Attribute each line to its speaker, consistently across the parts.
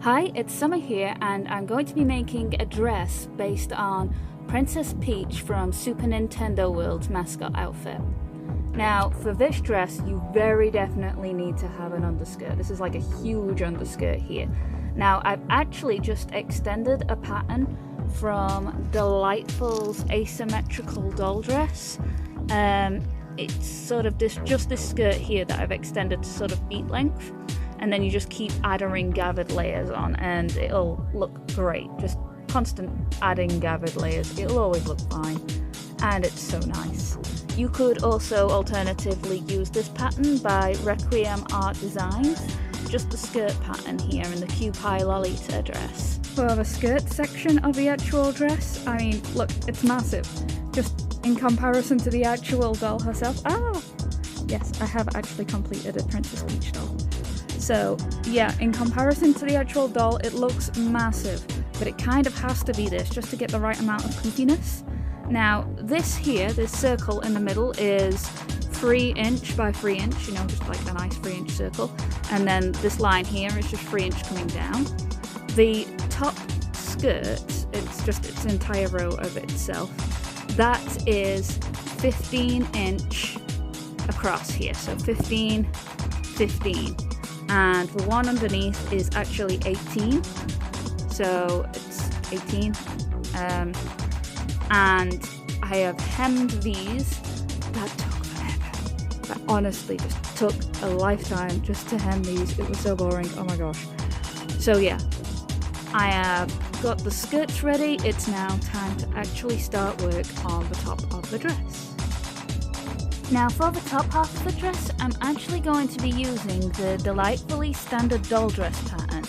Speaker 1: Hi, it's Summer here, and I'm going to be making a dress based on Princess Peach from Super Nintendo World's mascot outfit. Now, for this dress, you very definitely need to have an underskirt. This is like a huge underskirt here. Now, I've actually just extended a pattern from Dollightful's asymmetrical doll dress. It's sort of just this skirt here that I've extended to sort of feet length. And then you just keep adding gathered layers on and it'll look great. Just constant adding gathered layers. It'll always look fine. And it's so nice. You could also alternatively use this pattern by Requiem Art Designs. Just the skirt pattern here in the Kewpie Lolita dress. For the skirt section of the actual dress, I mean, look, it's massive. Just in comparison to the actual doll herself. Yes, I have actually completed a Princess Peach doll. So yeah, in comparison to the actual doll, it looks massive, but it kind of has to be this just to get the right amount of poofiness. Now this here, this circle in the middle is 3 inch by 3 inch, you know, just like a nice 3 inch circle. And then this line here is just 3 inch coming down. The top skirt, it's just its entire row of itself. That is 15 inch across here, so 15, 15. And the one underneath is actually 18, so it's 18. And I have hemmed these. That took forever. That honestly just took a lifetime just to hem these. It was so boring. Oh my gosh. So yeah, I have got the skirts ready. It's now time to actually start work on the top of the dress. Now for the top half of the dress, I'm actually going to be using the Delightfully Standard Doll Dress pattern.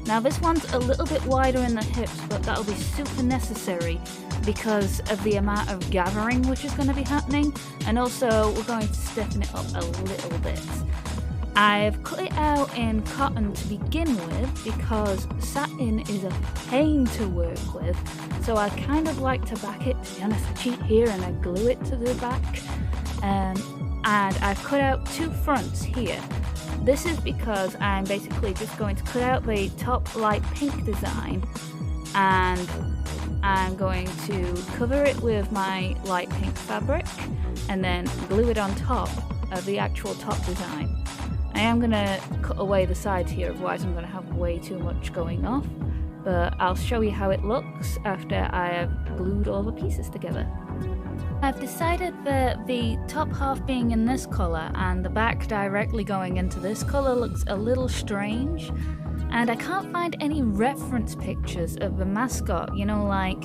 Speaker 1: Now this one's a little bit wider in the hips, but that'll be super necessary because of the amount of gathering which is going to be happening, and also we're going to stiffen it up a little bit. I've cut it out in cotton to begin with because satin is a pain to work with, so I kind of like to back it. To be honest, I cheat here and I glue it to the back. And I've cut out 2 fronts here. This is because I'm basically just going to cut out the top light pink design and I'm going to cover it with my light pink fabric and then glue it on top of the actual top design. I am going to cut away the sides here, otherwise I'm going to have way too much going off, but I'll show you how it looks after I have glued all the pieces together. I've decided that the top half being in this colour and the back directly going into this colour looks a little strange, and I can't find any reference pictures of the mascot, you know, like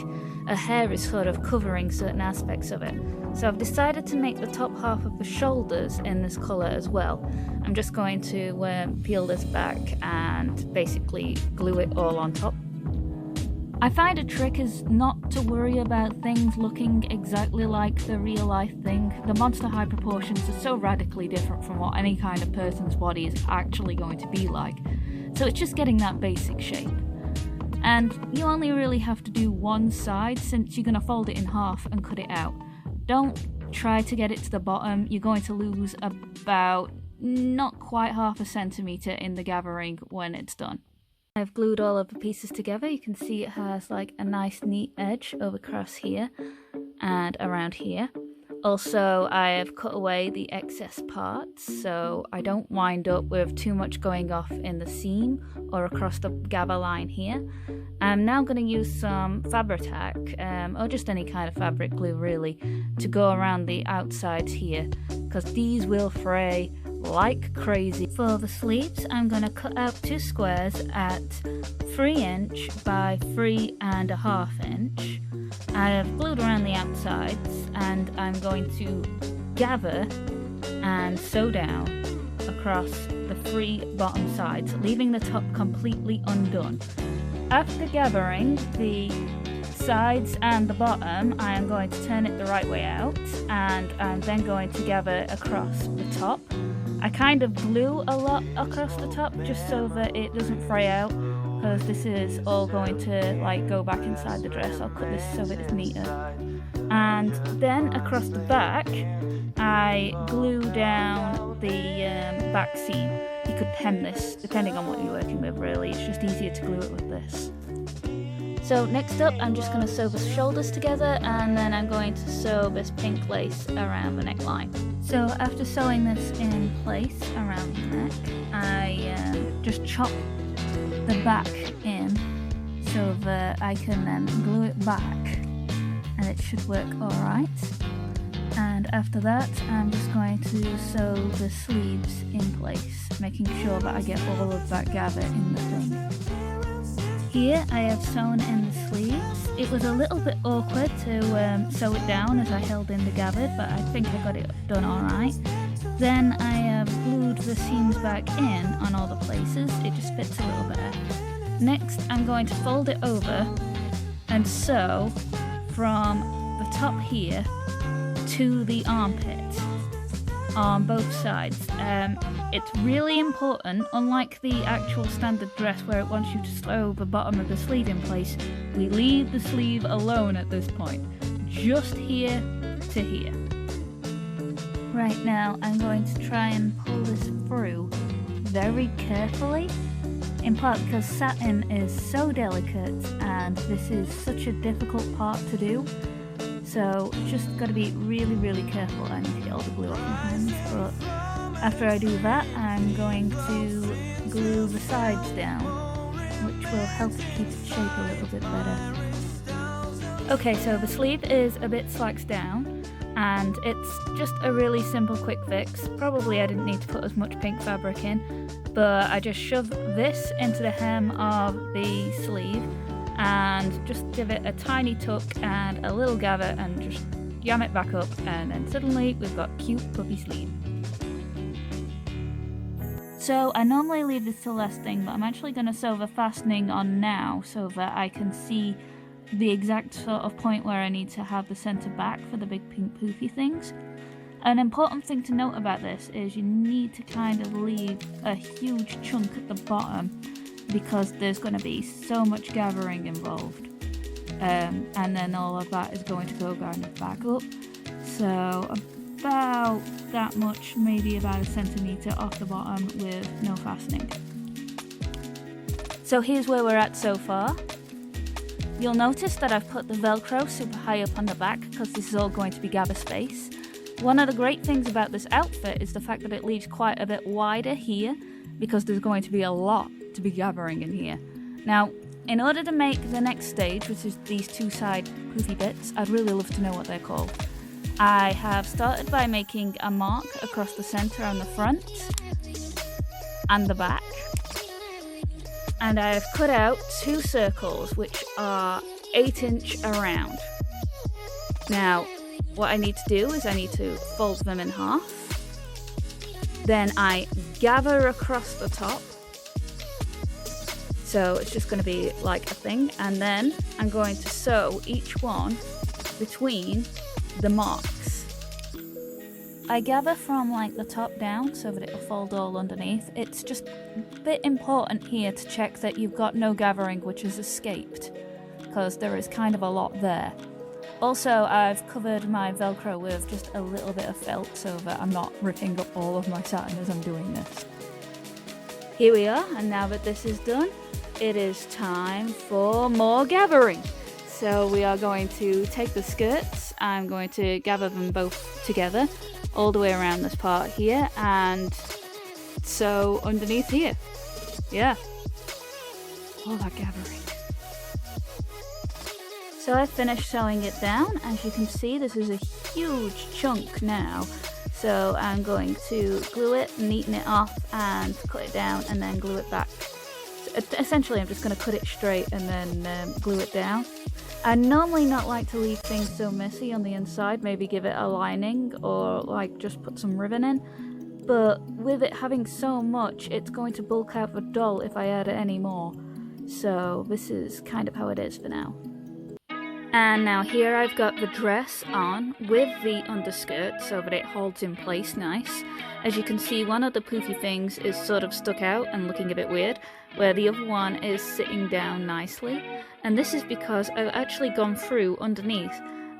Speaker 1: a hair is sort of covering certain aspects of it. So I've decided to make the top half of the shoulders in this colour as well. I'm just going to peel this back and basically glue it all on top. I find a trick is not to worry about things looking exactly like the real life thing. The Monster High proportions are so radically different from what any kind of person's body is actually going to be like. So it's just getting that basic shape. And you only really have to do one side since you're going to fold it in half and cut it out. Don't try to get it to the bottom. You're going to lose about not quite ½ centimeter in the gathering when it's done. I've glued all of the pieces together. You can see it has like a nice neat edge over across here and around here. Also, I have cut away the excess parts so I don't wind up with too much going off in the seam or across the gather line here. I'm now going to use some Fabri-Tac or just any kind of fabric glue really to go around the outsides here because these will fray like crazy. For the sleeves, I'm going to cut out 2 squares at 3 inch by 3.5 inch. I have glued around the outsides and I'm going to gather and sew down across the 3 bottom sides, leaving the top completely undone. After gathering the sides and the bottom, I am going to turn it the right way out and I'm then going to gather across the top. I kind of glue a lot across the top just so that it doesn't fray out because this is all going to like go back inside the dress. I'll cut this so that it's neater. And then across the back I glue down the back seam. You could hem this, depending on what you're working with really. It's just easier to glue it with this. So next up, I'm just going to sew the shoulders together, and then I'm going to sew this pink lace around the neckline. So after sewing this in place around the neck, I just chop the back in so that I can then glue it back, and it should work alright. And after that, I'm just going to sew the sleeves in place, making sure that I get all of that gather in the thing. Here I have sewn in the sleeves. It was a little bit awkward to sew it down as I held in the gathered, but I think I got it done alright. Then I have glued the seams back in on all the places. It just fits a little better. Next, I'm going to fold it over and sew from the top here to the armpit on both sides. It's really important, unlike the actual standard dress where it wants you to sew the bottom of the sleeve in place, we leave the sleeve alone at this point, just here to here. Right now I'm going to try and pull this through very carefully, in part because satin is so delicate and this is such a difficult part to do. So just got to be really, really careful. I need to get all the glue off my hands, but after I do that, I'm going to glue the sides down, which will help to keep its shape a little bit better. Okay, so the sleeve is a bit slacked down, and it's just a really simple quick fix. Probably I didn't need to put as much pink fabric in, but I just shove this into the hem of the sleeve, and just give it a tiny tuck and a little gather and just jam it back up, and then suddenly we've got cute puppy sleeve. So I normally leave this to last thing, but I'm actually going to sew the fastening on now so that I can see the exact sort of point where I need to have the centre back for the big pink poofy things. An important thing to note about this is you need to kind of leave a huge chunk at the bottom, because there's going to be so much gathering involved, and then all of that is going to go back up, so about that much, maybe about a centimetre off the bottom with no fastening. So here's where we're at so far. You'll notice that I've put the Velcro super high up on the back because this is all going to be gather space. One of the great things about this outfit is the fact that it leaves quite a bit wider here, because there's going to be a lot to be gathering in here. Now, in order to make the next stage, which is these two side poofy bits, I'd really love to know what they're called. I have started by making a mark across the centre on the front and the back, and I have cut out two circles which are 8" around. Now, what I need to do is I need to fold them in half, then I gather across the top. So it's just going to be like a thing, and then I'm going to sew each one between the marks. I gather from like the top down so that it will fold all underneath. It's just a bit important here to check that you've got no gathering which has escaped, because there is kind of a lot there. Also, I've covered my Velcro with just a little bit of felt so that I'm not ripping up all of my satin as I'm doing this. Here we are, and now that this is done, it is time for more gathering. So we are going to take the skirts, I'm going to gather them both together all the way around this part here, and sew underneath here. Yeah, all that gathering. So I've finished sewing it down. As you can see, this is a huge chunk now. So I'm going to glue it, neaten it off, and cut it down, and then glue it back. So essentially, I'm just going to cut it straight and then glue it down. I normally not like to leave things so messy on the inside, maybe give it a lining or like just put some ribbon in. But with it having so much, it's going to bulk out the doll if I add any more. So this is kind of how it is for now. And now here I've got the dress on with the underskirt so that it holds in place nice. As you can see, one of the poofy things is sort of stuck out and looking a bit weird, where the other one is sitting down nicely. And this is because I've actually gone through underneath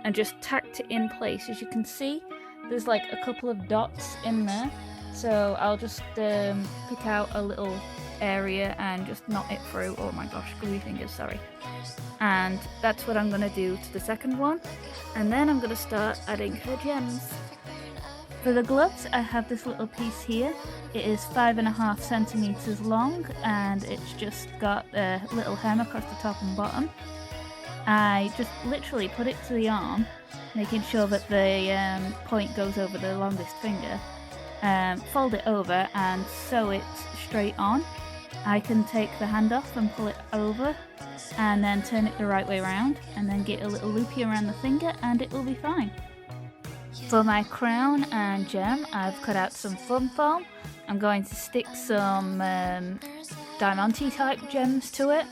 Speaker 1: and just tacked it in place. As you can see, there's like a couple of dots in there So I'll just pick out a little area and just knot it through. Oh my gosh, glue fingers, sorry. And that's what I'm going to do to the second one. And then I'm going to start adding her gems. For the gloves, I have this little piece here. It is 5.5 centimeters long, and it's just got a little hem across the top and bottom. I just literally put it to the arm, making sure that the point goes over the longest finger. Fold it over and sew it straight on. I can take the hand off and pull it over, and then turn it the right way around, and then get a little loopy around the finger, and it will be fine. For my crown and gem, I've cut out some foam foam. I'm going to stick some diamante type gems to it,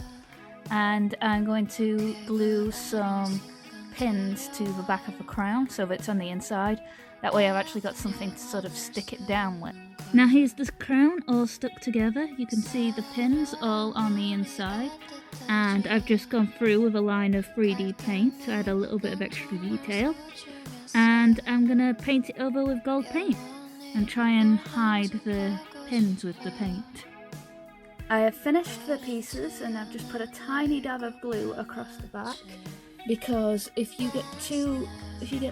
Speaker 1: and I'm going to glue some pins to the back of the crown so that it's on the inside. That way I've actually got something to sort of stick it down with. Now here's the crown all stuck together. You can see the pins all on the inside, and I've just gone through with a line of 3D paint to add a little bit of extra detail. And I'm going to paint it over with gold paint and try and hide the pins with the paint. I have finished the pieces, and I've just put a tiny dab of glue across the back, because if you get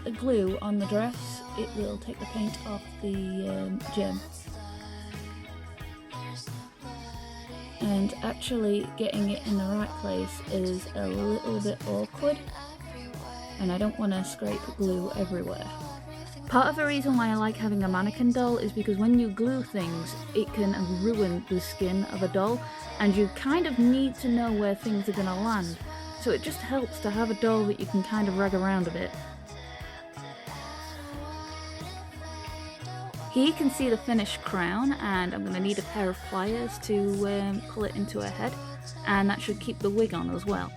Speaker 1: the glue on the dress, it will take the paint off the gem. And actually getting it in the right place is a little bit awkward, and I don't want to scrape glue everywhere. Part of the reason why I like having a mannequin doll is because when you glue things, it can ruin the skin of a doll, and you kind of need to know where things are going to land. So it just helps to have a doll that you can kind of rag around a bit. Here you can see the finished crown, and I'm going to need a pair of pliers to pull it into her head, and that should keep the wig on as well.